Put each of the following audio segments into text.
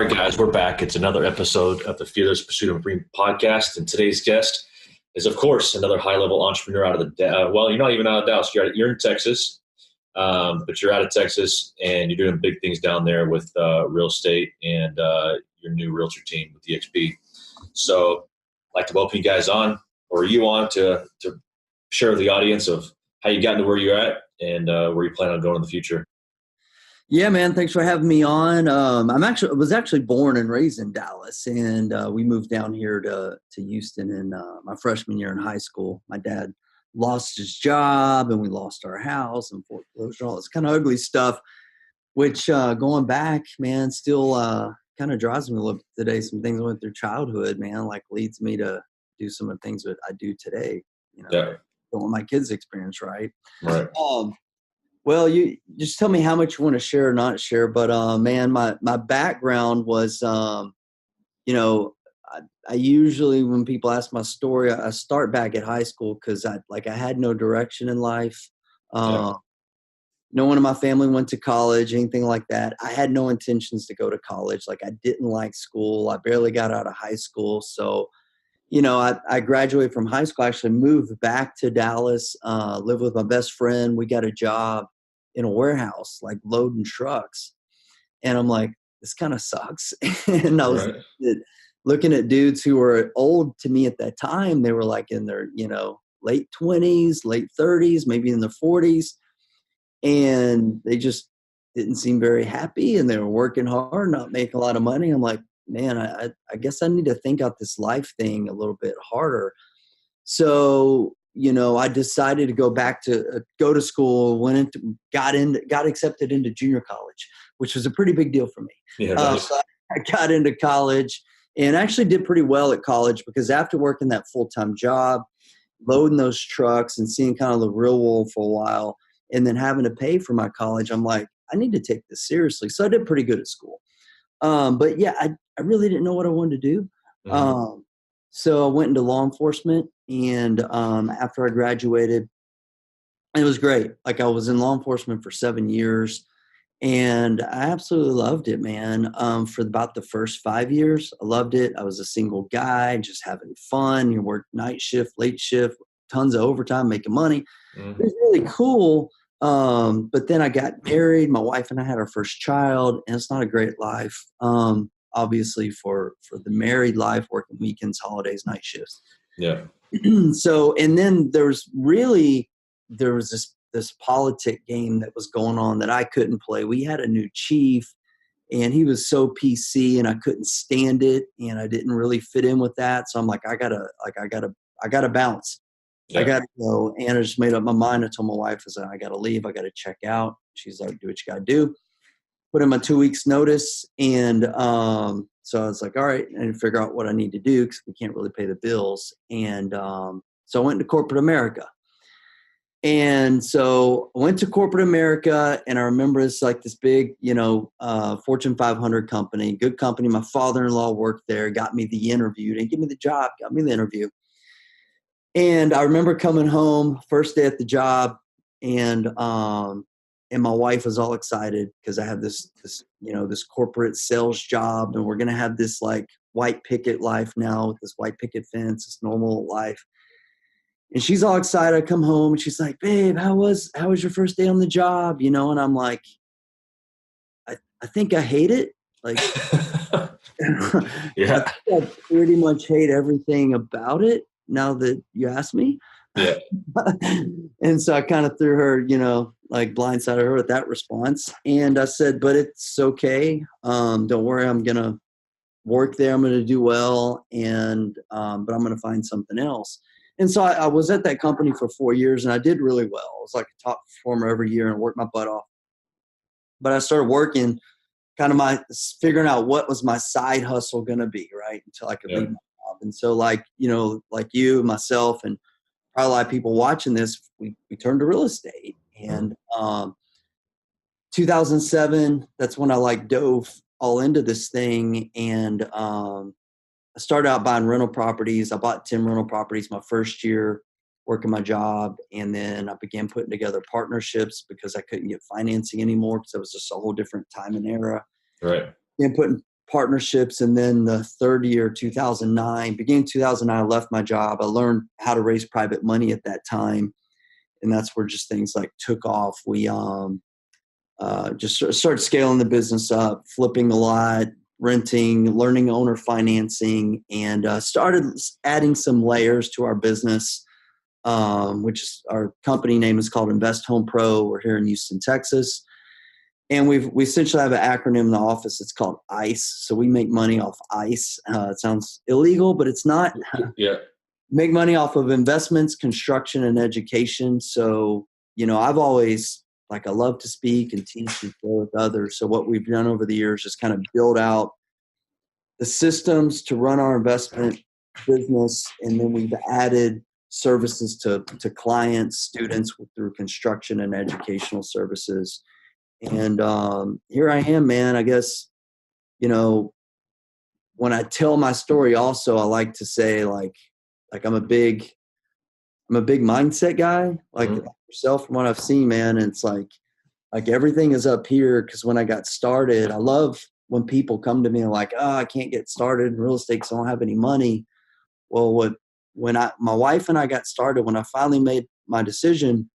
right, guys, we're back. It's another episode of the Fearless Pursuit of a Dream podcast. And today's guest is, of course, another high-level entrepreneur out of the well, you're not even out of Dallas. You're in Texas, but you're out of Texas, and you're doing big things down there with real estate and your new realtor team with eXp. So I'd like to welcome you guys on, or you on, to share with the audience of how you got into where you're at and where you plan on going in the future. Yeah, man. Thanks for having me on. I was actually born and raised in Dallas, and we moved down here to Houston in my freshman year in high school. My dad lost his job, and we lost our house and foreclosure, all this kind of ugly stuff. Which going back, man, still kind of drives me a little bit today. Some things I went through childhood, man, like leads me to do some of the things that I do today. You know, Yeah. don't want my kids' experience, right? Right. Well, you just tell me how much you want to share or not share. But man, my background was, you know, I usually, when people ask my story, I start back at high school because I had no direction in life. Yeah. No one in my family went to college, anything like that. I had no intentions to go to college. Like, I didn't like school. I barely got out of high school. So, you know, I graduated from high school. I actually moved back to Dallas, lived with my best friend. We got a job in a warehouse, like loading trucks. And I'm like, this kind of sucks. And I was looking at dudes who were old to me at that time. They were like in their, late 20s, late 30s, maybe in their 40s. And they just didn't seem very happy. And they were working hard, not making a lot of money. I'm like, man, I guess I need to think out this life thing a little bit harder. So, I decided to go back to go to school, got accepted into junior college, which was a pretty big deal for me. Yeah, nice. So I got into college and actually did pretty well at college because after working that full-time job, loading those trucks and seeing kind of the real world for a while, and then having to pay for my college, I'm like, I need to take this seriously. So I did pretty good at school. But yeah, I really didn't know what I wanted to do. Mm-hmm. So I went into law enforcement, and after I graduated, it was great. Like, I was in law enforcement for 7 years, and I absolutely loved it, man. For about the first 5 years, I loved it. I was a single guy, just having fun. You work night shift, late shift, tons of overtime, making money. Mm-hmm. It was really cool. But then I got married. My wife and I had our first child, and it's not a great life. Obviously for the married life, working weekends, holidays, night shifts. Yeah. So, and then there was this politic game that was going on that I couldn't play. We had a new chief, and he was so PC, and I couldn't stand it, and I didn't really fit in with that. So I'm like, I gotta bounce. Yeah. I gotta go. And I just made up my mind. I told my wife, I said, I gotta leave. I gotta check out. She's like, do what you gotta do. Put in my 2 weeks notice. And so I was like, all right, I need to figure out what I need to do because we can't really pay the bills. And so I went to corporate America. And so I went to corporate America, and I remember it's like this big, Fortune 500 company, good company. My father-in-law worked there, got me the interview. Didn't give me the job, got me the interview. And I remember coming home first day at the job, and my wife was all excited because I have this corporate sales job, and we're going to have this like white picket life now with this white picket fence, this normal life. And she's all excited. I come home and she's like, babe, how was your first day on the job? And I'm like, I think I hate it. Like, Yeah. I pretty much hate everything about it now that you ask me. Yeah. And so I kind of threw her, like blindsided her with that response. And I said, but it's okay. Don't worry. I'm going to work there. I'm going to do well. And, but I'm going to find something else. And so I was at that company for 4 years, and I did really well. I was like a top performer every year and worked my butt off. But I started working, kind of figuring out what was my side hustle going to be, right? Until I could leave my job. And so like you, myself, and probably a lot of people watching this, we turned to real estate. And 2007, that's when I like dove all into this thing. And I started out buying rental properties. I bought 10 rental properties my first year working my job. And then I began putting together partnerships because I couldn't get financing anymore because it was just a whole different time and era. Right. And putting partnerships. And then the third year, 2009, beginning 2009, I left my job. I learned how to raise private money at that time. And that's where just things like took off. We just started scaling the business up, flipping a lot, renting, learning owner financing, and started adding some layers to our business, which is our company name is called Invest Home Pro. We're here in Houston, Texas. And we essentially have an acronym in the office. It's called ICE. So we make money off ICE. It sounds illegal, but it's not. Yeah. Make money off of investments, construction, and education. So, I've always, I love to speak and teach and share with others. So what we've done over the years is kind of build out the systems to run our investment business. And then we've added services to clients, students through construction and educational services. And here I am, man. I guess, when I tell my story also, I like to say I'm a big mindset guy, like yourself from what I've seen, man. And it's like everything is up here. Cause when I got started, I love when people come to me and like, oh, I can't get started in real estate because I don't have any money. Well, when my wife and I got started, when I finally made my decision,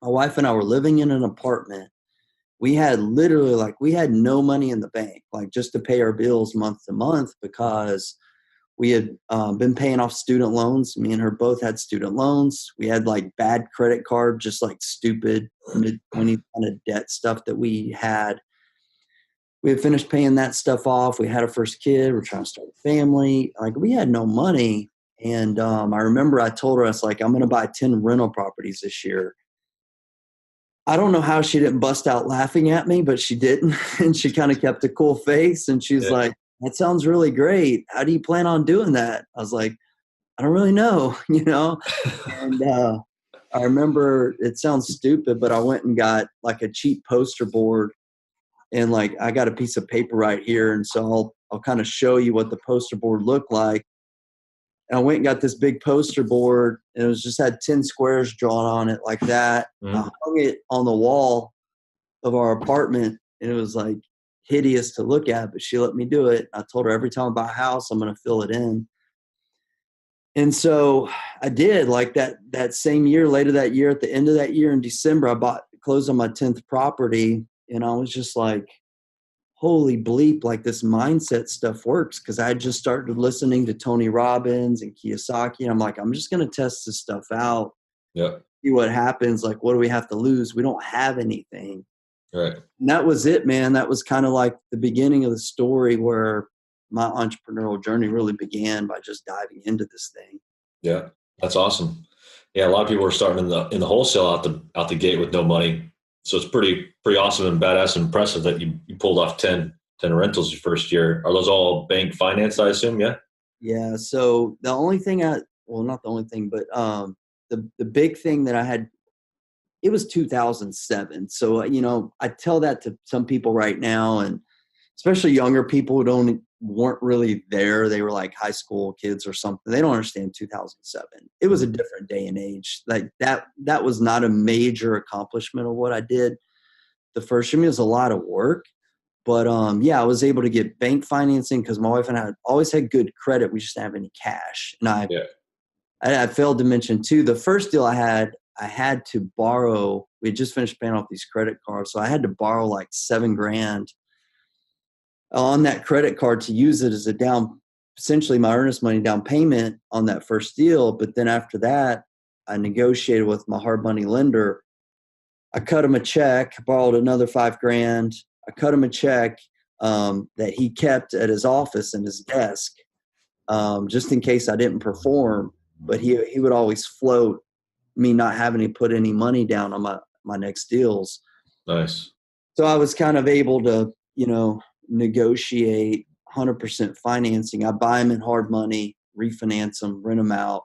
my wife and I were living in an apartment. We had literally we had no money in the bank, just to pay our bills month to month because we had been paying off student loans. Me and her both had student loans. We had bad credit card, just stupid mid-20s kind of debt stuff that we had. We had finished paying that stuff off. We had our first kid. We're trying to start a family. We had no money. And I remember I told her, I was like, I'm going to buy 10 rental properties this year. I don't know how she didn't bust out laughing at me, but she didn't. And she kind of kept a cool face. And she was like, that sounds really great. How do you plan on doing that? I was like, I don't really know, And I remember, it sounds stupid, but I went and got a cheap poster board. And I got a piece of paper right here. And so I'll kind of show you what the poster board looked like. And I went and got this big poster board, and it was just had 10 squares drawn on it like that. I hung it on the wall of our apartment, and it was hideous to look at, but she let me do it. I told her every time I buy a house, I'm going to fill it in. And so I did. That same year, later that year, at the end of that year in December, I closed on my 10th property, and I was just like, holy bleep, this mindset stuff works. Cause I just started listening to Tony Robbins and Kiyosaki. And I'm like, I'm just going to test this stuff out. Yeah. See what happens. What do we have to lose? We don't have anything. Right. And that was it, man. That was kind of the beginning of the story where my entrepreneurial journey really began by just diving into this thing. Yeah. That's awesome. Yeah. A lot of people are starting in the wholesale out the gate with no money. So it's pretty awesome and badass and impressive that you pulled off 10 rentals your first year. Are those all bank financed, I assume? Yeah. Yeah. So the only thing not the only thing, but the big thing that I had, it was 2007. So, I tell that to some people right now, and especially younger people who weren't really there. They were high school kids or something. They don't understand 2007. It was a different day and age. That was not a major accomplishment of what I did the first year. I mean, it was a lot of work, but I was able to get bank financing because my wife and I had always had good credit. We just didn't have any cash. And I failed to mention too, the first deal I had to borrow. We had just finished paying off these credit cards. So I had to borrow $7,000 on that credit card to use it as essentially my earnest money down payment on that first deal. But then after that, I negotiated with my hard money lender. I cut him a check, borrowed another $5,000. I cut him a check that he kept at his office and his desk, just in case I didn't perform. But he would always float me not having to put any money down on my next deals. Nice. So I was kind of able to, negotiate 100% financing. I buy them in hard money, refinance them, rent them out.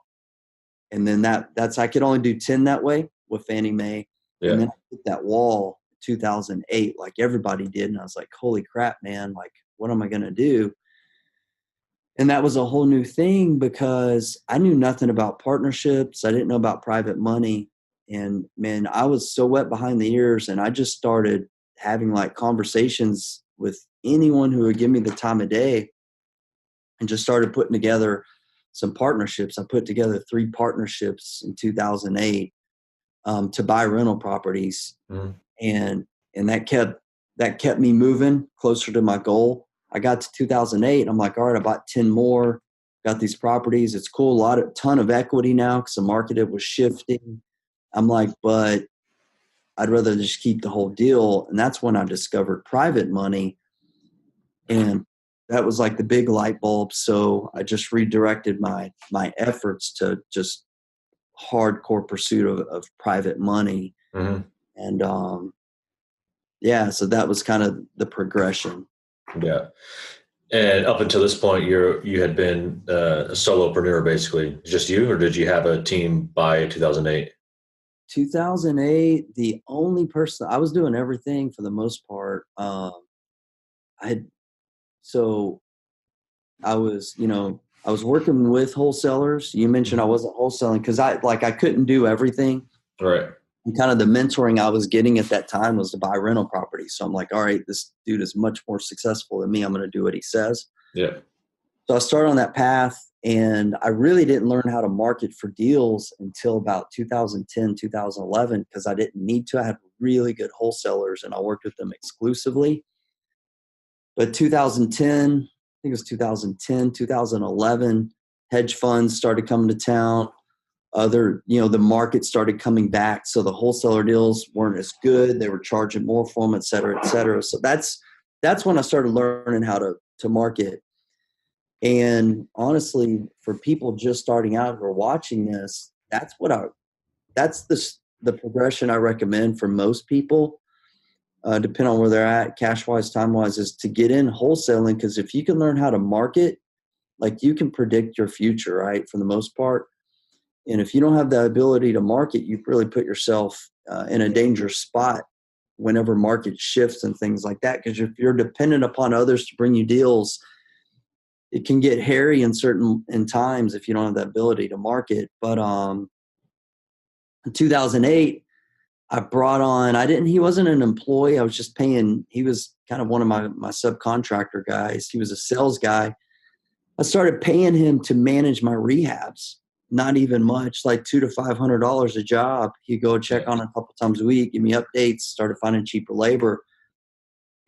And then that's, I could only do 10 that way with Fannie Mae. Yeah. And then I hit that wall in 2008, like everybody did. And I was like, holy crap, man, what am I going to do? And that was a whole new thing because I knew nothing about partnerships. I didn't know about private money. And man, I was so wet behind the ears, and I just started having conversations with anyone who would give me the time of day, and just started putting together some partnerships. I put together 3 partnerships in 2008 to buy rental properties, Mm. and that kept me moving closer to my goal. I got to 2008. I'm like, all right, I bought 10 more, got these properties. It's cool. Ton of equity now because the market was shifting. I'm like, but I'd rather just keep the whole deal. And that's when I discovered private money. And that was like the big light bulb. So I just redirected my efforts to just hardcore pursuit of private money. Mm-hmm. And yeah, so that was kind of the progression. Yeah. And up until this point, you had been a solopreneur, basically, just you, or did you have a team by 2008? 2008, the only person I was doing everything for the most part. I had so I was, I was working with wholesalers. You mentioned I wasn't wholesaling because I couldn't do everything. Right. And kind of the mentoring I was getting at that time was to buy rental properties. So I'm like, all right, this dude is much more successful than me. I'm going to do what he says. Yeah. So I started on that path, and I really didn't learn how to market for deals until about 2010, 2011, because I didn't need to. I had really good wholesalers and I worked with them exclusively. But 2010, I think it was 2010, 2011, hedge funds started coming to town. The market started coming back. So the wholesaler deals weren't as good. They were charging more for them, et cetera, et cetera. So that's when I started learning how to market. And honestly, for people just starting out who are watching this, that's the progression I recommend for most people, depending on where they're at, cash wise, time wise, is to get in wholesaling. Because if you can learn how to market, like you can predict your future, right? For the most part. And if you don't have the ability to market, you really put yourself in a dangerous spot whenever market shifts and things like that. Because if you're dependent upon others to bring you deals, it can get hairy in times if you don't have the ability to market. But in 2008, I brought on, he wasn't an employee. I was just paying, he was kind of one of my subcontractor guys. He was a sales guy. I started paying him to manage my rehabs. Not even much, like $200 to $500 a job. He'd go check on a couple times a week, give me updates, started finding cheaper labor.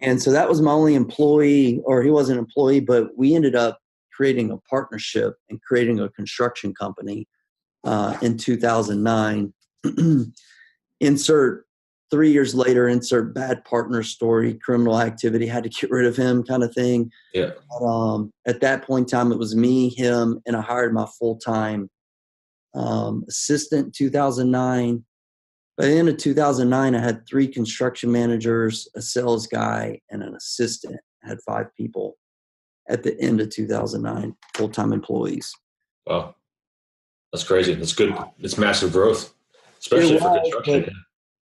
And so that was my only employee, or he wasn't an employee, but we ended up creating a partnership and creating a construction company in 2009. Insert 3 years later, insert bad partner story, criminal activity, had to get rid of him kind of thing. Yeah. But, at that point in time, it was me, him, and I hired my full-time assistant in 2009. By the end of 2009, I had 3 construction managers, a sales guy, and an assistant. I had 5 people at the end of 2009, full-time employees. Wow. That's crazy. That's good. It's massive growth, especially for construction.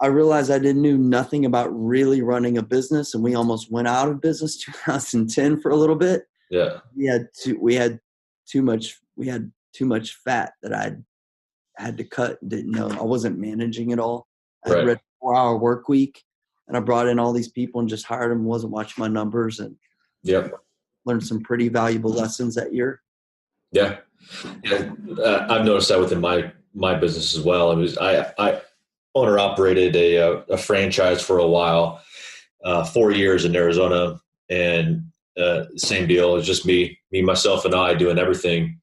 I realized I didn't know nothing about really running a business, and we almost went out of business 2010 for a little bit. Yeah. We had too much fat that I had to cut and didn't know. I wasn't managing it all. I had read 4-hour work week, and I brought in all these people and just hired them, wasn't watching my numbers, and learned some pretty valuable lessons that year. Yeah. I've noticed that within my business as well. I owner operated a franchise for a while, 4 years in Arizona, and same deal. It was just me, myself, and I doing everything,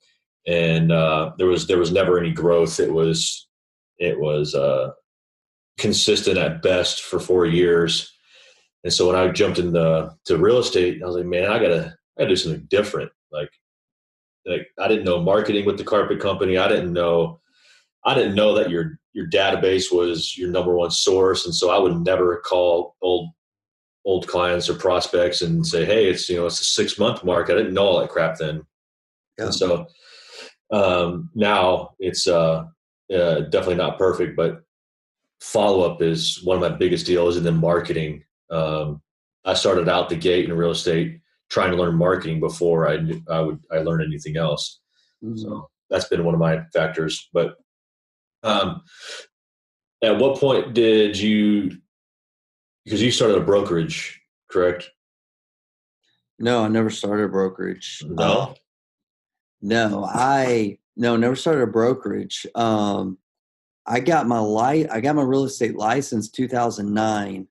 and there was never any growth. It was consistent at best for 4 years. And so when I jumped into real estate, I was like, man, I gotta do something different. Like I didn't know marketing with the carpet company. I didn't know that your database was your number one source. And so I would never call old clients or prospects and say, hey, it's a 6-month mark. I didn't know all that crap then. Yeah. And so now it's definitely not perfect, but follow-up is one of my biggest deals. And then marketing. I started out the gate in real estate trying to learn marketing before I learned anything else. Mm-hmm. So that's been one of my factors. But at what point did you, because you started a brokerage, correct? No, I never started a brokerage. No. Never started a brokerage. I got my real estate license 2009.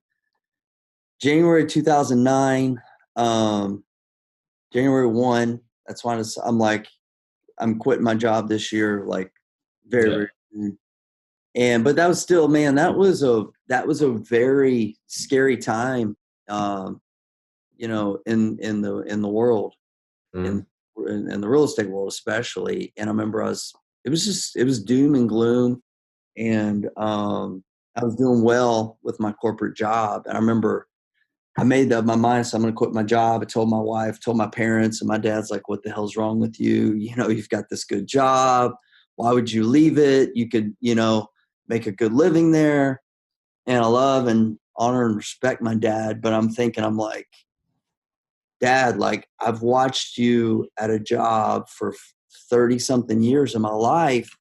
January 2009, January 1. That's why I'm like, I'm quitting my job this year, like very, Yeah. very soon. But that was still, man, that was a very scary time, in the world, in, Mm. in the real estate world, especially. And I remember it was doom and gloom. And I was doing well with my corporate job. And I remember I made up my mind, so I'm going to quit my job. I told my wife, told my parents, and my dad's like, "What the hell's wrong with you? You've got this good job. Why would you leave it? You could, make a good living there." And I love and honor and respect my dad, but I'm like, Dad, like I've watched you at a job for 30 something years of my life,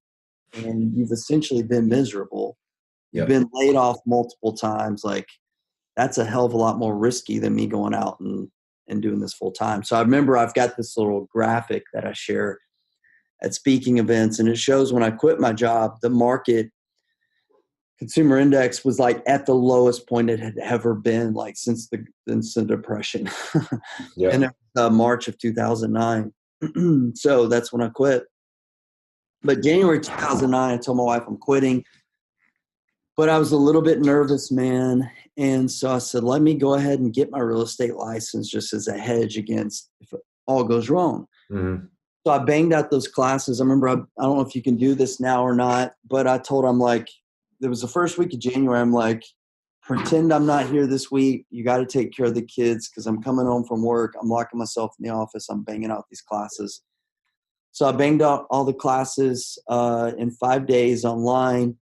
and you've essentially been miserable. You've Yep. been laid off multiple times. Like that's a hell of a lot more risky than me going out and doing this full time. So I remember I've got this little graphic that I share at speaking events, and it shows when I quit my job, the market consumer index was like at the lowest point it had ever been, like since the depression. Yeah. And it was March of 2009. So that's when I quit. But January 2009, I told my wife I'm quitting. But I was a little bit nervous, man. And so I said, let me go ahead and get my real estate license just as a hedge against if it all goes wrong. Mm-hmm. So I banged out those classes. I remember, I don't know if you can do this now or not, but I told him, like, it was the first week of January. I'm like, pretend I'm not here this week. You got to take care of the kids because I'm coming home from work. I'm locking myself in the office. I'm banging out these classes. So I banged out all the classes in 5 days online.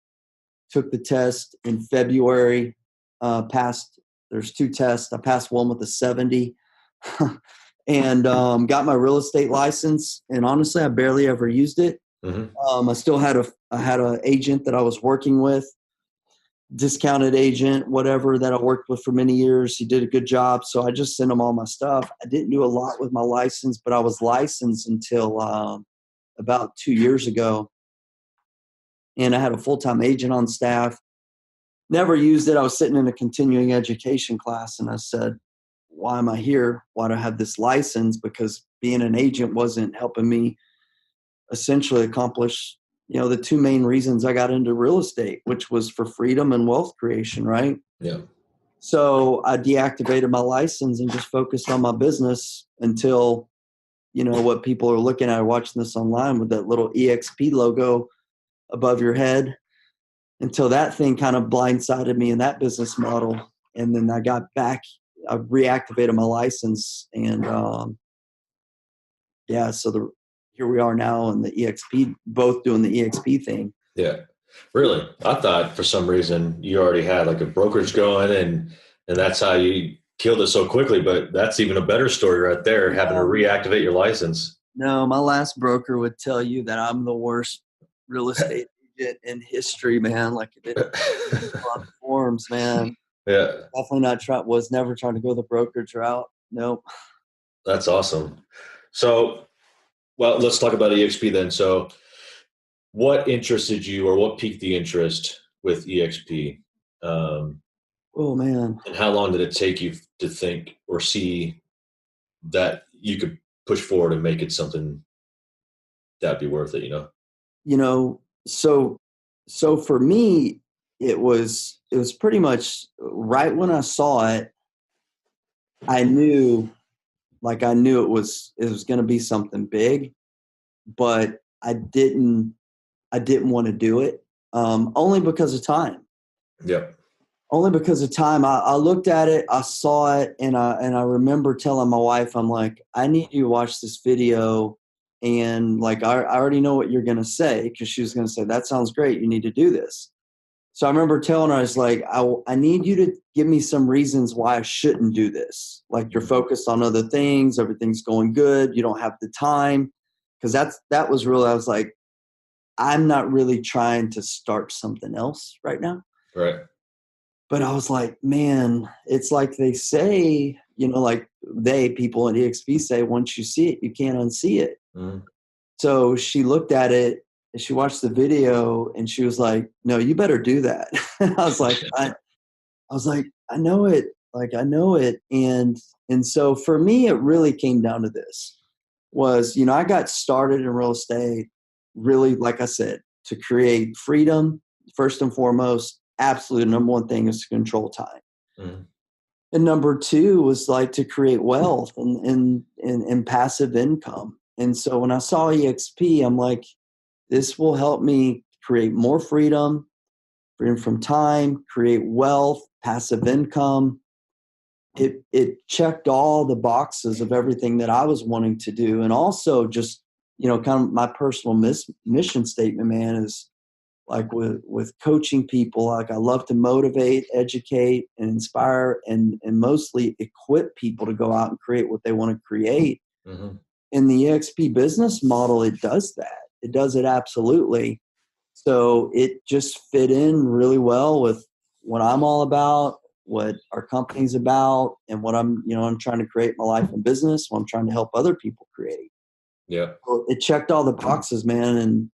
Took the test in February, passed. There's 2 tests. I passed one with a 70 and got my real estate license. And honestly, I barely ever used it. Mm-hmm. I still had an agent that I was working with, discounted agent, whatever, that I worked with for many years. He did a good job. So I just sent him all my stuff. I didn't do a lot with my license, but I was licensed until about 2 years ago. And I had a full-time agent on staff. Never used it. I was sitting in a continuing education class and I said, why am I here? Why do I have this license? Because being an agent wasn't helping me essentially accomplish, the 2 main reasons I got into real estate, which was for freedom and wealth creation, right? Yeah. So I deactivated my license and just focused on my business until, what people are looking at, watching this online with that little eXp logo above your head, until that thing kind of blindsided me in that business model. And then I got back, I reactivated my license, and so here we are now in the EXP, both doing the EXP thing. Yeah. Really? I thought for some reason you already had like a brokerage going and that's how you killed it so quickly, but that's even a better story right there, having to reactivate your license. No, my last broker would tell you that I'm the worst real estate agent in history, man. Like, it didn't fill out the forms, man. Yeah. Definitely was never trying to go the brokerage route. Nope. That's awesome. So, well, let's talk about EXP then. So what interested you or what piqued the interest with EXP? Oh, man. And how long did it take you to think or see that you could push forward and make it something that'd be worth it? So for me, it was pretty much right when I saw it, I knew it was going to be something big, but I didn't want to do it, only because of time. Yep. Only because of time. I looked at it, I saw it, and I remember telling my wife, I'm like, I need you to watch this video, and like I already know what you're going to say, because she was going to say, that sounds great, you need to do this. So I remember telling her, I was like, I need you to give me some reasons why I shouldn't do this. Like, you're focused on other things, everything's going good, you don't have the time. Because that was really, I was like, I'm not really trying to start something else right now. Right. But I was like, man, it's like they say, like people at eXp say, once you see it, you can't unsee it. Mm. So she looked at it and she watched the video and she was like, no, you better do that. I was like, I know it. Like, I know it. And so for me, it really came down to this was, I got started in real estate really, like I said, to create freedom. First and foremost, absolute number one thing is to control time. Mm. And number two was like to create wealth and passive income. And so when I saw eXp, I'm like, this will help me create more freedom from time, create wealth, passive income. It checked all the boxes of everything that I was wanting to do. And also just, kind of my personal mission statement, man, is like with coaching people, like I love to motivate, educate, and inspire and mostly equip people to go out and create what they want to create. Mm-hmm. In the eXp business model, it does that. It does it absolutely. So it just fit in really well with what I'm all about, what our company's about, and what I'm trying to create in my life and business, what I'm trying to help other people create. Yeah. So it checked all the boxes, man. And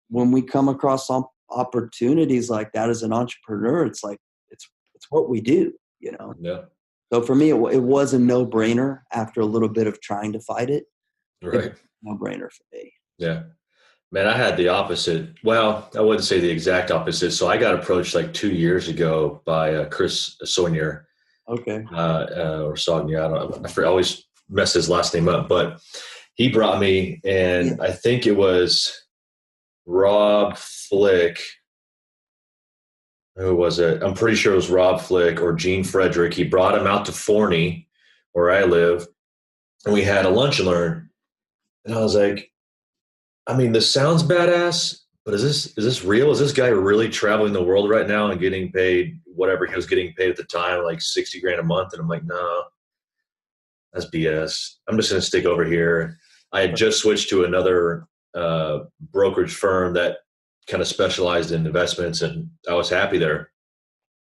when we come across some opportunities like that as an entrepreneur, it's like, it's what we do, Yeah. So for me, it was a no-brainer after a little bit of trying to fight it. It was Right. a no-brainer for me. Yeah. Man, I had the opposite. Well, I wouldn't say the exact opposite. So I got approached like 2 years ago by Chris Saunier, Okay. or Saunier. I don't know. I always mess his last name up, but he brought me, and I think it was Rob Flick. Who was it? I'm pretty sure it was Rob Flick or Gene Frederick. He brought him out to Forney, where I live, and we had a lunch and learn. And I was like, I mean, this sounds badass, but is this real? Is this guy really traveling the world right now and getting paid whatever he was getting paid at the time, like 60 grand a month? And I'm like, no, that's BS. I'm just going to stick over here. I had just switched to another brokerage firm that kind of specialized in investments, and I was happy there.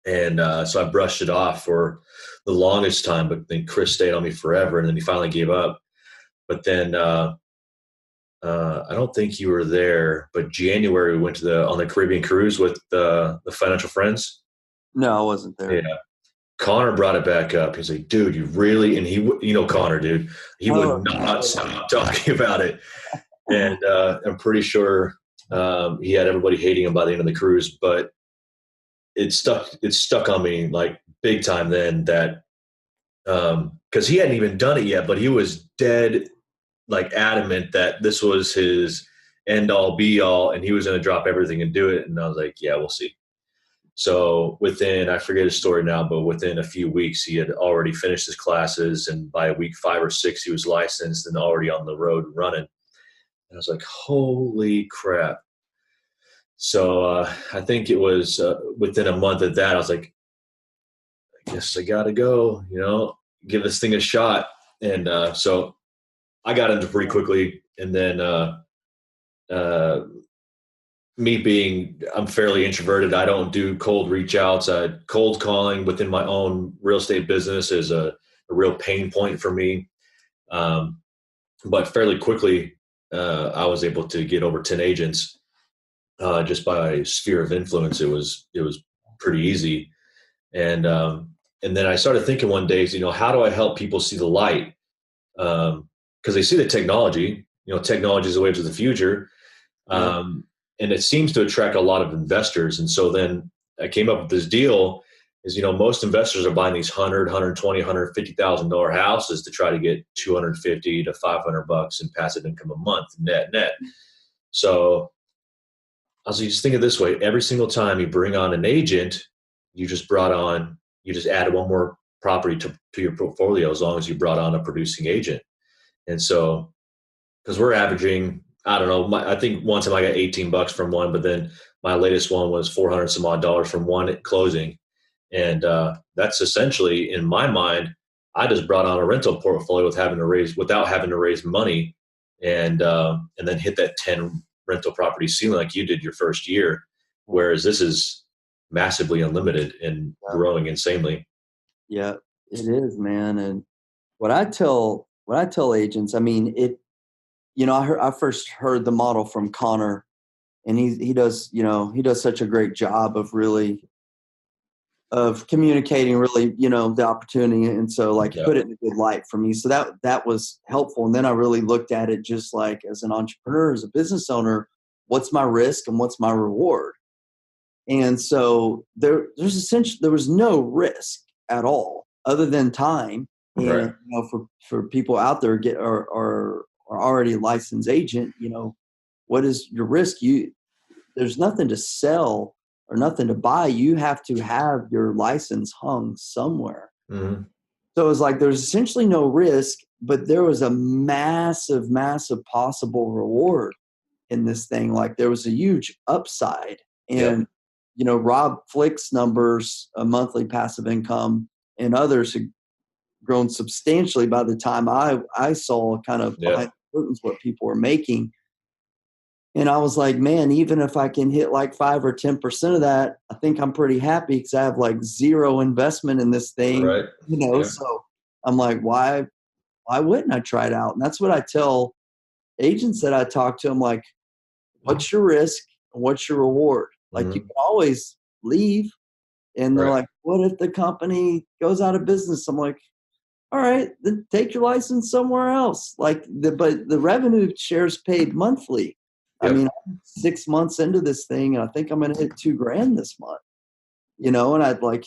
And so I brushed it off for the longest time, but then Chris stayed on me forever, and then he finally gave up. But then I don't think you were there, but January we went to on the Caribbean cruise with the financial friends. No, I wasn't there. Yeah. Connor brought it back up. He's like, dude, you really, and Connor, dude, he would not stop talking about it. And I'm pretty sure he had everybody hating him by the end of the cruise, but it stuck on me like big time then that, cause he hadn't even done it yet, but he was dead, like adamant that this was his end all be all and he was going to drop everything and do it. And I was like, yeah, we'll see. So I forget his story now, but within a few weeks, he had already finished his classes. And by week 5 or 6, he was licensed and already on the road running. And I was like, holy crap. So I think it was within a month of that, I was like, I guess I got to go, give this thing a shot. And so I got into pretty quickly. And then I'm fairly introverted. I don't do cold reach outs. Cold calling within my own real estate business is a real pain point for me. But fairly quickly, I was able to get over 10 agents just by sphere of influence. It was pretty easy. And then I started thinking one day, how do I help people see the light? Because they see the technology, technology is the wave of the future. And it seems to attract a lot of investors. And so then I came up with this deal is, most investors are buying these $100,000, $120,000, $150,000 houses to try to get $250 to $500 in passive income a month, net. So I was just thinking this way, every single time you bring on an agent, you just added one more property to your portfolio as long as you brought on a producing agent. And so, because we're averaging, I don't know, I think one time I got $18 from one, but then my latest one was $400 some odd dollars from one at closing. And that's essentially, in my mind, I just brought on a rental portfolio without having to raise money, and then hit that 10 rental property ceiling like you did your first year. Whereas this is massively unlimited and growing insanely. Yeah. It is, man. And what I tell agents, I mean, I first heard the model from Connor, and he does, he does such a great job of communicating really, the opportunity. And so like he Yeah. put it in a good light for me. So that was helpful. And then I really looked at it just like as an entrepreneur, as a business owner, what's my risk and what's my reward? And so there was no risk at all other than time. Right. And for people out there are already a licensed agent, what is your risk? There's nothing to sell or nothing to buy. You have to have your license hung somewhere. Mm-hmm. So it was like there's essentially no risk, but there was a massive, massive possible reward in this thing. Like there was a huge upside. Yep. And, Rob Flick's numbers, a monthly passive income, and others had grown substantially by the time I saw kind of behind Yep. the curtains what people were making. And I was like, man, even if I can hit like 5 or 10% of that, I think I'm pretty happy because I have like zero investment in this thing, Right. Yeah. So I'm like, why wouldn't I try it out? And that's what I tell agents that I talk to. I'm like, what's your risk and what's your reward? Like you Mm-hmm. can always leave. And they're Right. like, what if the company goes out of business? I'm like, all right, then take your license somewhere else. But the revenue shares paid monthly. I Yep. mean, I'm 6 months into this thing, and I think I'm going to hit $2,000 this month. And I'd like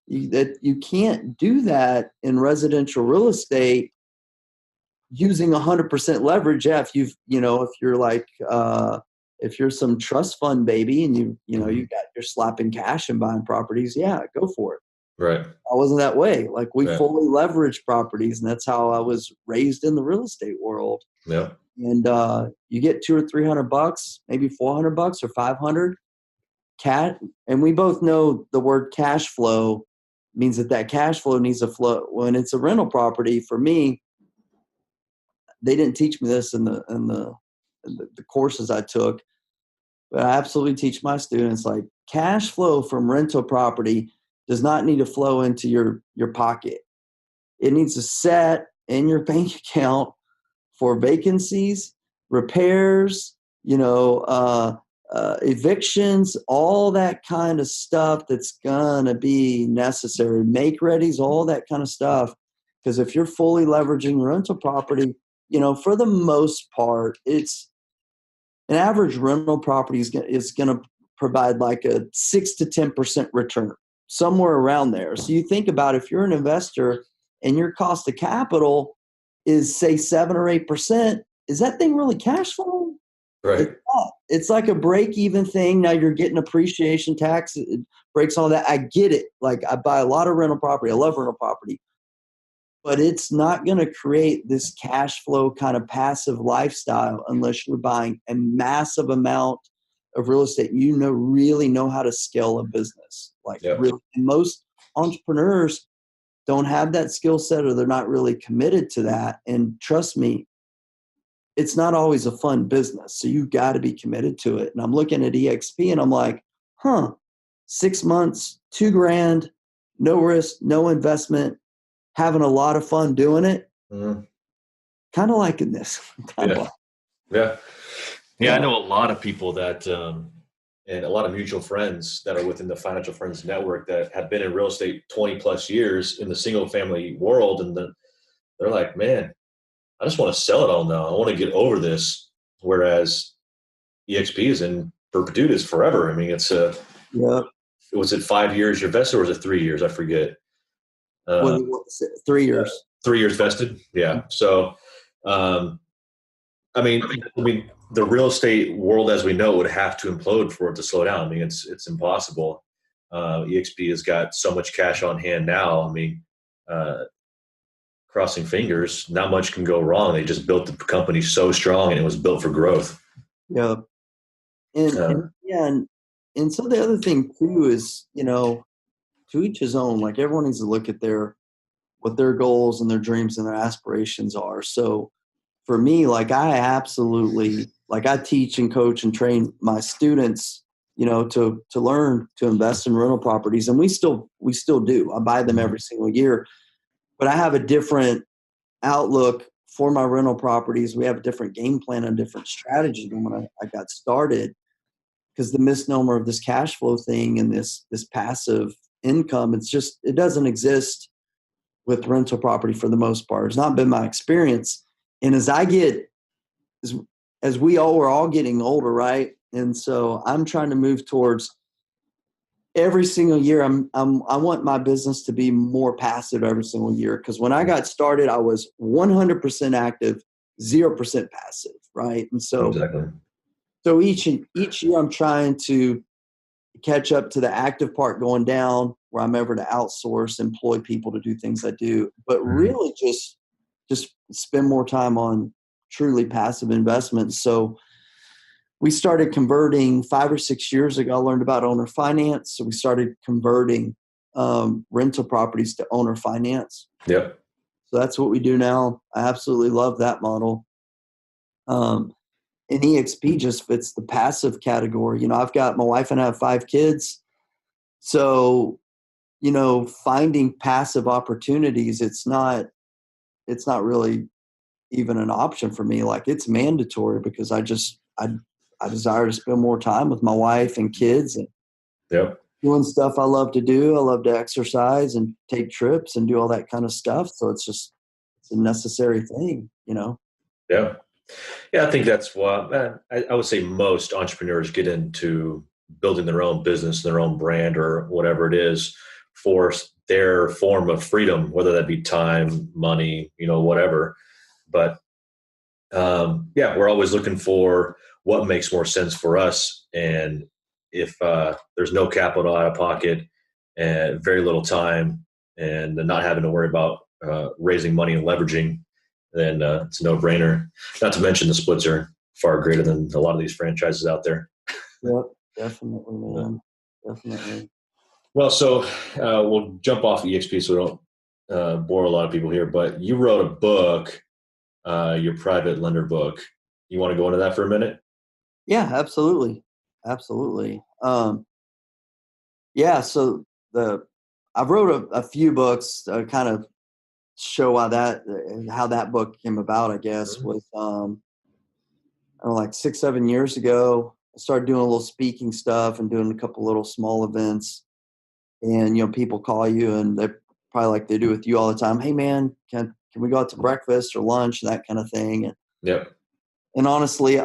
that you can't do that in residential real estate using 100% leverage. Yeah, if you're like if you're some trust fund baby and Mm-hmm. you're slapping cash and buying properties, yeah, go for it. Right. I wasn't that way. Like we Right. fully leverage properties, and that's how I was raised in the real estate world. Yep. And you get $200 or $300, maybe $400 or 500 cat. And we both know the word cash flow means that cash flow needs to flow. When it's a rental property, for me, they didn't teach me this in the courses I took, but I absolutely teach my students like cash flow from rental property does not need to flow into your pocket. It needs to set in your bank account for vacancies, repairs, evictions, all that kind of stuff that's gonna be necessary. Make readies, all that kind of stuff. Because if you're fully leveraging rental property, for the most part, it's an average rental property is going to provide like a 6 to 10% return, somewhere around there. So you think about if you're an investor and your cost of capital is say 7 or 8%, is that thing really cash flow? It's Right. not. It's like a break even thing. Now you're getting appreciation tax. It breaks all that. I get it. Like I buy a lot of rental property. I love rental property, but it's not going to create this cash flow kind of passive lifestyle unless you're buying a massive amount of real estate. Really know how to scale a business. Like Yep. really, and most entrepreneurs don't have that skill set, or they're not really committed to that. And trust me, it's not always a fun business. So you got to be committed to it. And I'm looking at eXp and I'm like, 6 months, $2,000, no risk, no investment, having a lot of fun doing it. Mm-hmm. Kind of liking this. kind of Yeah. like, Yeah. Yeah. I yeah, know a lot of people that, and a lot of mutual friends that are within the Financial Friends Network that have been in real estate 20 plus years in the single family world. And they're like, man, I just want to sell it all now. I want to get over this. Whereas EXP is in perpetuity, is forever. I mean, yeah. was it 5 years you're vested, or was it 3 years? I forget. What Uh, was it? 3 years. 3 years vested. Yeah. So, um, I mean, the real estate world as we know it would have to implode for it to slow down. I mean, it's impossible. EXP has got so much cash on hand now. I mean, uh, crossing fingers, not much can go wrong. They just built the company so strong, and it was built for growth. Yeah. And yeah, and so the other thing too is, to each his own. Like everyone needs to look at what their goals and their dreams and their aspirations are. So for me, like I teach and coach and train my students, to learn to invest in rental properties. And we still do. I buy them every single year. but I have a different outlook for my rental properties. We have a different game plan and different strategy than when I got started, because the misnomer of this cash flow thing and this passive income, it doesn't exist with rental property for the most part. It's not been my experience. And as we're all getting older, right? And so I'm trying to move towards every single year. I want my business to be more passive every single year. Because when I got started, I was 100% active, 0% passive, right? And so, Exactly. so each year I'm trying to catch up to the active part going down, where I'm able to outsource, employ people to do things I do, but really just spend more time on truly passive investments. So we started converting 5 or 6 years ago. I learned about owner finance. So we started converting rental properties to owner finance. Yep. So that's what we do now. I absolutely love that model. And eXp just fits the passive category. I've got my wife and I have 5 kids. So, finding passive opportunities, it's not really even an option for me. Like, it's mandatory, because I desire to spend more time with my wife and kids and Yep. doing stuff I love to do. I love to exercise and take trips and do all that kind of stuff. So it's a necessary thing. Yeah. Yeah, I think that's why I would say most entrepreneurs get into building their own business, their own brand, or whatever it is, for their form of freedom, whether that be time, money, whatever. But yeah, we're always looking for what makes more sense for us. And if there's no capital out of pocket and very little time, and not having to worry about raising money and leveraging, then it's a no-brainer. Not to mention the splits are far greater than a lot of these franchises out there. Yep, definitely, man. Definitely. Well, so we'll jump off eXp so we don't bore a lot of people here, but you wrote a book, your private lender book. You want to go into that for a minute? Yeah, absolutely. Absolutely. Yeah. So I've wrote a few books, kind of show how that book came about, I guess, Mhm. was, I don't know, like 6, 7 years ago. I started doing a little speaking stuff and doing a couple little small events. And, people call you, and they probably, like they do with you all the time, "Hey man, can we go out to breakfast or lunch?" and that kind of thing. Yep. And honestly,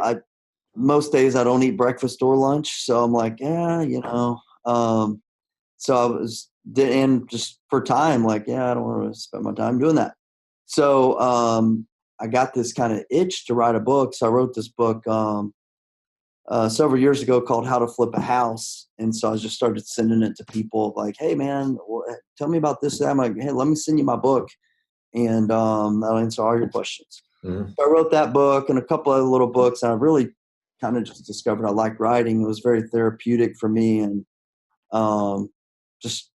most days I don't eat breakfast or lunch. So I'm like, so I was, and just for time, like, yeah, I don't want to spend my time doing that. So I got this kind of itch to write a book. So I wrote this book several years ago called How to Flip a House. And so I just started sending it to people like, "Hey man, tell me about this." I'm like, "Hey, let me send you my book, and that'll answer all your questions." Mm-hmm. So I wrote that book and a couple other little books, and I really kind of just discovered I like writing. It was very therapeutic for me, and just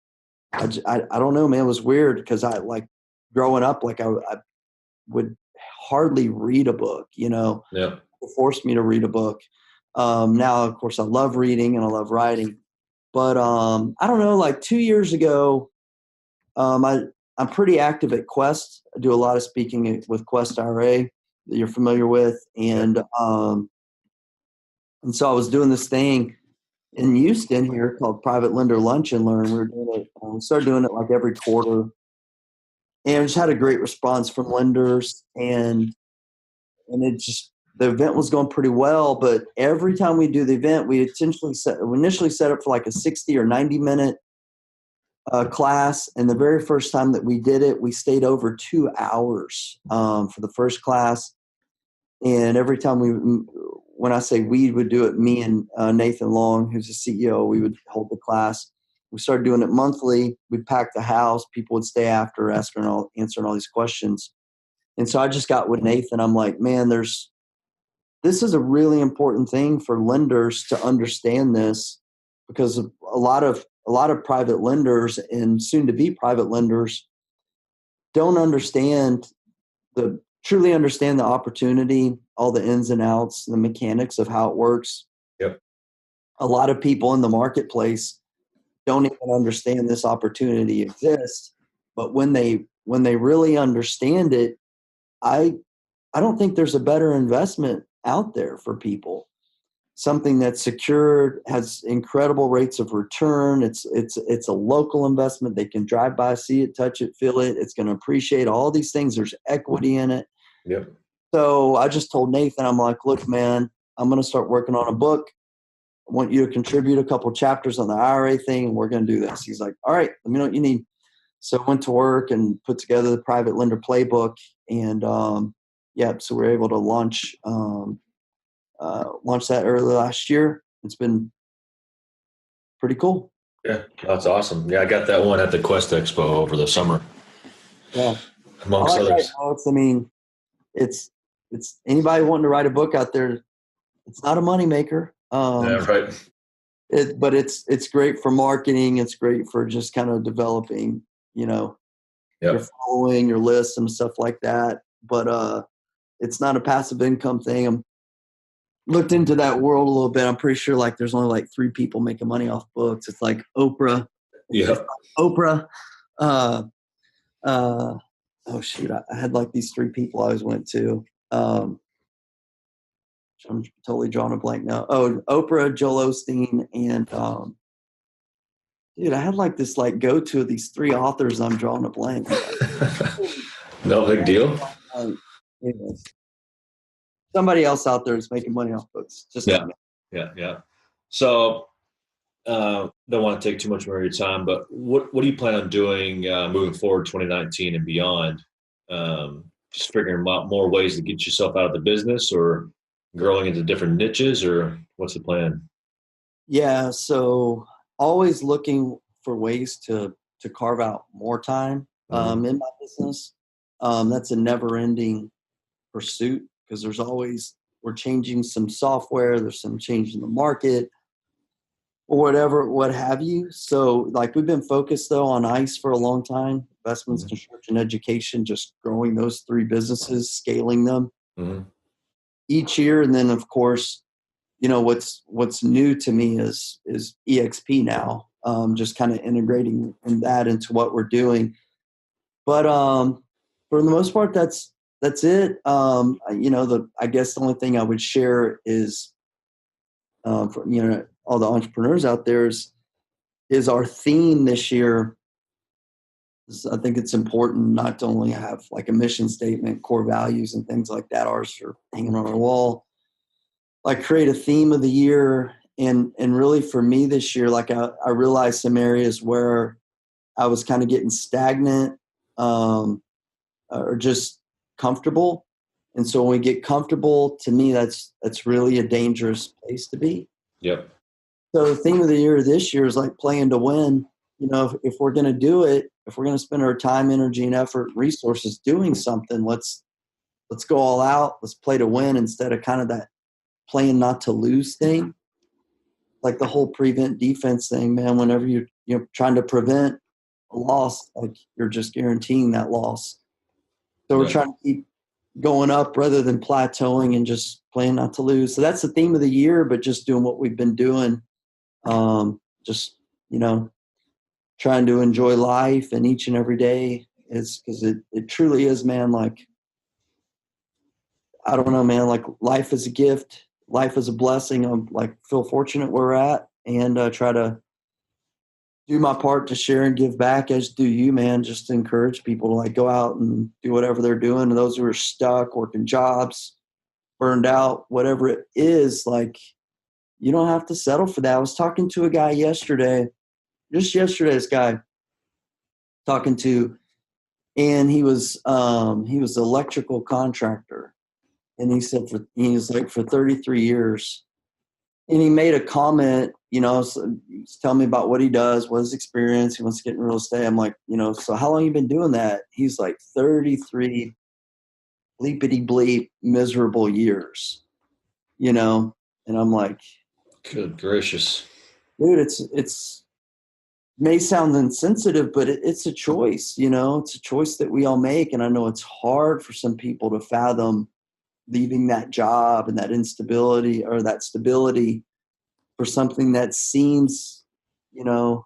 I don't know, man. It was weird, because I, like, growing up, like I would hardly read a book. Yep. It forced me to read a book. Now, of course, I love reading and I love writing, but I don't know. Like 2 years ago, I'm pretty active at Quest. I do a lot of speaking with Quest IRA that you're familiar with, Yep. and so I was doing this thing in Houston here called Private Lender Lunch and Learn. We were doing it. We started doing it like every quarter, and just had a great response from lenders, and it just, the event was going pretty well. But every time we do the event, we initially set up for like a 60 or 90 minute class, and the very first time that we did it, we stayed over 2 hours for the first class. And every time when I say we would do it, me and Nathan Long, who's the CEO, we would hold the class. We started doing it monthly. We'd pack the house. People would stay after, answering all these questions. And so I just got with Nathan. I'm like, man, this is a really important thing for lenders to understand this, because a lot of private lenders and soon to be private lenders don't truly understand the opportunity, all the ins and outs, the mechanics of how it works. Yep. A lot of people in the marketplace don't even understand this opportunity exists. But when they when they really understand it, I don't think there's a better investment out there for people. Something that's secured, has incredible rates of return. It's a local investment. They can drive by, see it, touch it, feel it. It's going to appreciate all these things. There's equity in it. Yep. So I just told Nathan, I'm like, look, man, I'm going to start working on a book. I want you to contribute a couple chapters on the IRA thing, and we're going to do this. He's like, all right, let me know what you need. So I went to work and put together the private lender playbook, and so we were able to launch that early last year. It's been pretty cool. Yeah, that's awesome. Yeah, I got that one at the Quest Expo over the summer. Yeah, amongst others. I mean, it's anybody wanting to write a book out there. It's not a moneymaker. Yeah, right. But it's great for marketing. It's great for just kind of developing, your following, your list and stuff like that. But it's not a passive income thing. I'm looked into that world a little bit. I'm pretty sure like there's only like 3 people making money off books. It's like Oprah. Yeah. Oprah. Oh shoot, I had like these 3 people I always went to. I'm totally drawing a blank now. Oh, Oprah, Joel Osteen, and dude, I had like this like go-to of these 3 authors. I'm drawing a blank. No big deal. Anyways, somebody else out there is making money off books. Just yeah, yeah. So, don't want to take too much more of your time, but what do you plan on doing moving forward, 2019 and beyond? Just figuring out more ways to get yourself out of the business, or growing into different niches, or what's the plan? Yeah, so always looking for ways to carve out more time in my business. That's a never-ending pursuit because we're changing some software, there's some change in the market or whatever, what have you. So like we've been focused though on ICE for a long time, investments, construction, education, just growing those 3 businesses, scaling them each year. And then of course, what's new to me is eXp now, just kind of integrating that into what we're doing. But for the most part, that's it. I guess the only thing I would share is, for all the entrepreneurs out there is our theme this year. I think it's important not to only have like a mission statement, core values, and things like that. Ours are hanging on our wall. Like create a theme of the year, and really for me this year, like I realized some areas where I was kind of getting stagnant or just comfortable. And so when we get comfortable, to me, that's really a dangerous place to be. Yep. So the theme of the year this year is like playing to win. If we're going to do it, if we're going to spend our time, energy, and effort, resources doing something, let's go all out. Let's play to win instead of kind of that playing not to lose thing. Like the whole prevent defense thing, man. Whenever you're trying to prevent a loss, like you're just guaranteeing that loss. So we're trying to keep going up rather than plateauing and just playing not to lose. So that's the theme of the year, but just doing what we've been doing. Just, trying to enjoy life and each and every day is because it truly is, man. Like, I don't know, man, like life is a gift. Life is a blessing. I'm like, feel fortunate where we're at and try to do my part to share and give back, as do you, man. Just to encourage people to like go out and do whatever they're doing. And those who are stuck, working jobs, burned out, whatever it is, like you don't have to settle for that. I was talking to a guy yesterday, this guy talking to, and he was an electrical contractor. And he said he was like for 33 years. And he made a comment, so he's telling me about what he does, what his experience. He wants to get in real estate. I'm like, so how long you been doing that? He's like 33 bleepity bleep miserable years, and I'm like, good gracious, dude, it's may sound insensitive, but it's a choice, it's a choice that we all make. And I know it's hard for some people to fathom leaving that job and that instability or that stability for something that seems, a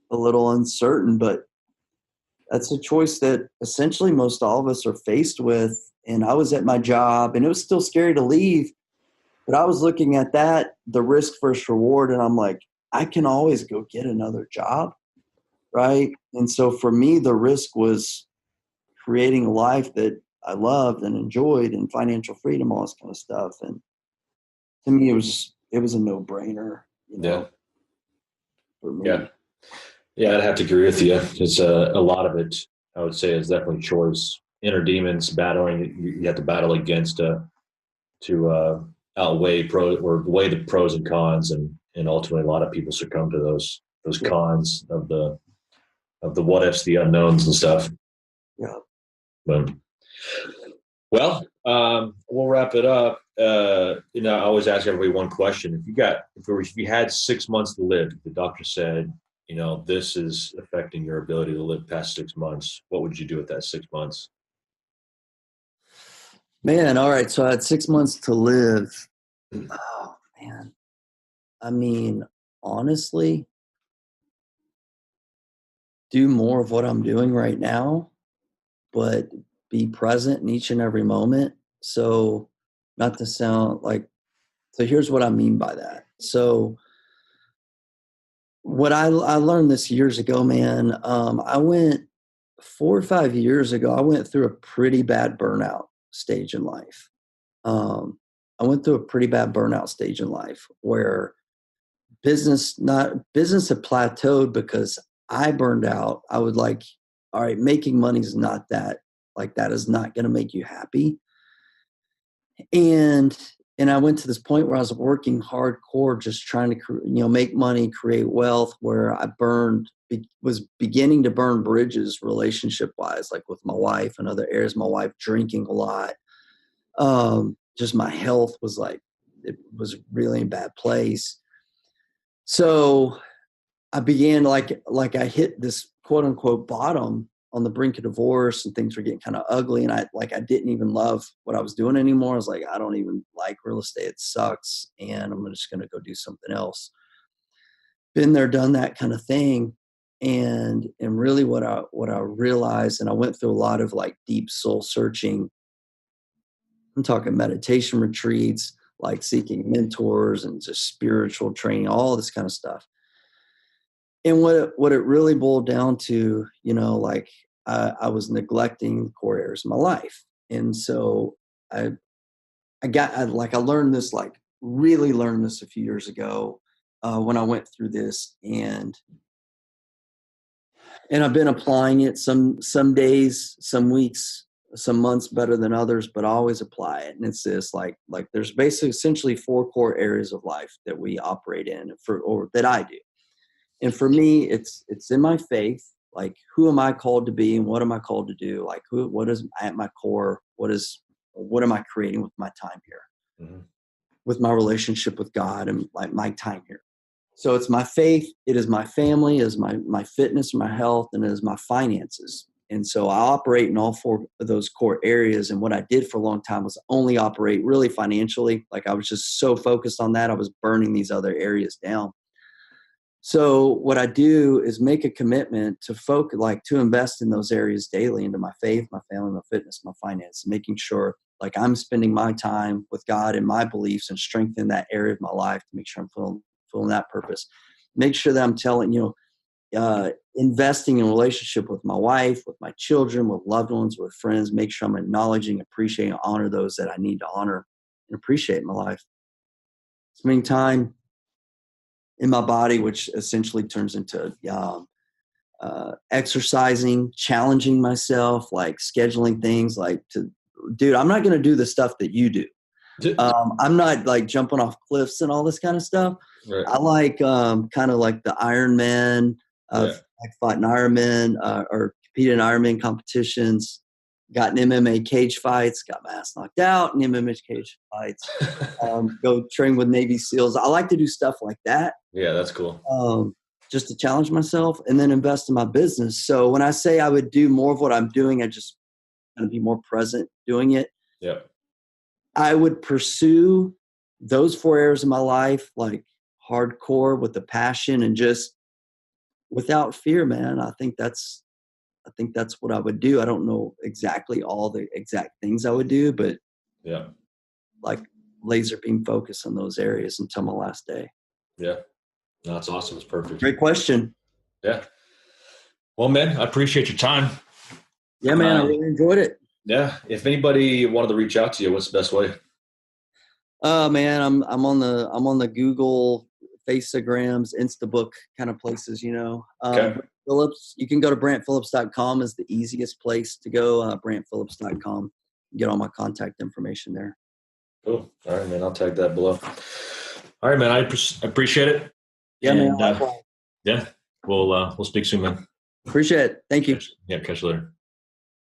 little uncertain. But That's a choice that essentially most all of us are faced with. And I was at my job and it was still scary to leave, but I was looking at that, the risk versus reward. And I'm like, I can always go get another job. Right. And so for me, the risk was creating a life that I loved and enjoyed and financial freedom, all this kind of stuff. And to me, it was a no brainer, Yeah. for Yeah. me. Yeah. I'd have to agree with you because a lot of it, I would say, is definitely choice. Inner demons battling, you have to battle against to outweigh or weigh the pros and cons. And ultimately, a lot of people succumb to those Yeah. cons of the what ifs, the unknowns and stuff. Yeah. But, well, we'll wrap it up. I always ask everybody one question: if you had 6 months to live, the doctor said, this is affecting your ability to live past 6 months. What would you do with that 6 months? Man. All right. So I had 6 months to live. Oh, man. I mean, honestly, do more of what I'm doing right now, but be present in each and every moment. So, not to sound like, so here's what I mean by that. So, what I learned this years ago, man, I went 4 or 5 years ago, I went through a pretty bad burnout stage in life. I went through a pretty bad burnout stage in life where business had plateaued because I burned out. I would like, all right, making money is not that, like, that is not going to make you happy. And I went to this point where I was working hardcore, just trying to make money, create wealth, where I was beginning to burn bridges relationship wise, like with my wife and other areas. My wife drinking a lot. Just my health was like, it was really in a bad place. So I began like I hit this quote unquote bottom on the brink of divorce, and things were getting kind of ugly. And I didn't even love what I was doing anymore. I was like, I don't even like real estate. It sucks. And I'm just going to go do something else. Been there, done that kind of thing. And really what I realized, and I went through a lot of like deep soul searching. I'm talking meditation retreats, like seeking mentors and just spiritual training, all this kind of stuff. And what it really boiled down to, like, I was neglecting the core areas of my life. And so I I learned this, like really learned this a few years ago, when I went through this, and I've been applying it some days, some weeks, some months better than others, but I always apply it. And it's this, like there's basically essentially 4 core areas of life that we operate in, or that I do. And for me, it's in my faith. Like, who am I called to be, and what am I called to do? Like, what is at my core? What am I creating with my time here, Mm-hmm. with my relationship with God, and like my time here? So it's my faith. It is my family. It is my fitness, my health, and it is my finances. And so I operate in all 4 of those core areas. And what I did for a long time was only operate really financially. Like, I was just so focused on that, I was burning these other areas down. So what I do is make a commitment to focus, like to invest in those areas daily, into my faith, my family, my fitness, my finance, making sure like I'm spending my time with God and my beliefs and strengthen that area of my life to make sure I'm fulfilling that purpose. Make sure that I'm investing in relationship with my wife, with my children, with loved ones, with friends. Make sure I'm acknowledging, appreciating, honor those that I need to honor and appreciate in my life. Spending time in my body, which essentially turns into exercising, challenging myself, like scheduling things dude, I'm not going to do the stuff that you do. I'm not like jumping off cliffs and all this kind of stuff. Right. I like kind of like the Ironman. I've fought in Ironman, or competed in Ironman competitions, got in MMA cage fights, got my ass knocked out in MMA cage fights. Go train with Navy SEALs. I like to do stuff like that. Yeah, that's cool. Just to challenge myself and then invest in my business. So when I say I would do more of what I'm doing, I just want to be more present doing it. Yeah. I would pursue those 4 areas of my life, like hardcore, with the passion and just without fear, man. I think that's I think that's what I would do. I don't know exactly all the exact things I would do, but yeah, like laser beam focus on those areas until my last day. yeah. No, that's awesome. It's perfect. Great question. Yeah. Well, man, I appreciate your time. Yeah, man, I really enjoyed it. Yeah. If anybody wanted to reach out to you, what's the best way? Man, I'm on the Google, Faceagrams, Instabook kind of places, Okay. Brant Phillips, you can go to brantphillips.com is the easiest place to go. Brantphillips.com. Get all my contact information there. Cool. All right, man. I'll tag that below. All right, man. I appreciate it. Yeah, and, man. yeah, we'll speak soon, man. Appreciate it. Thank you. Yeah, catch you later.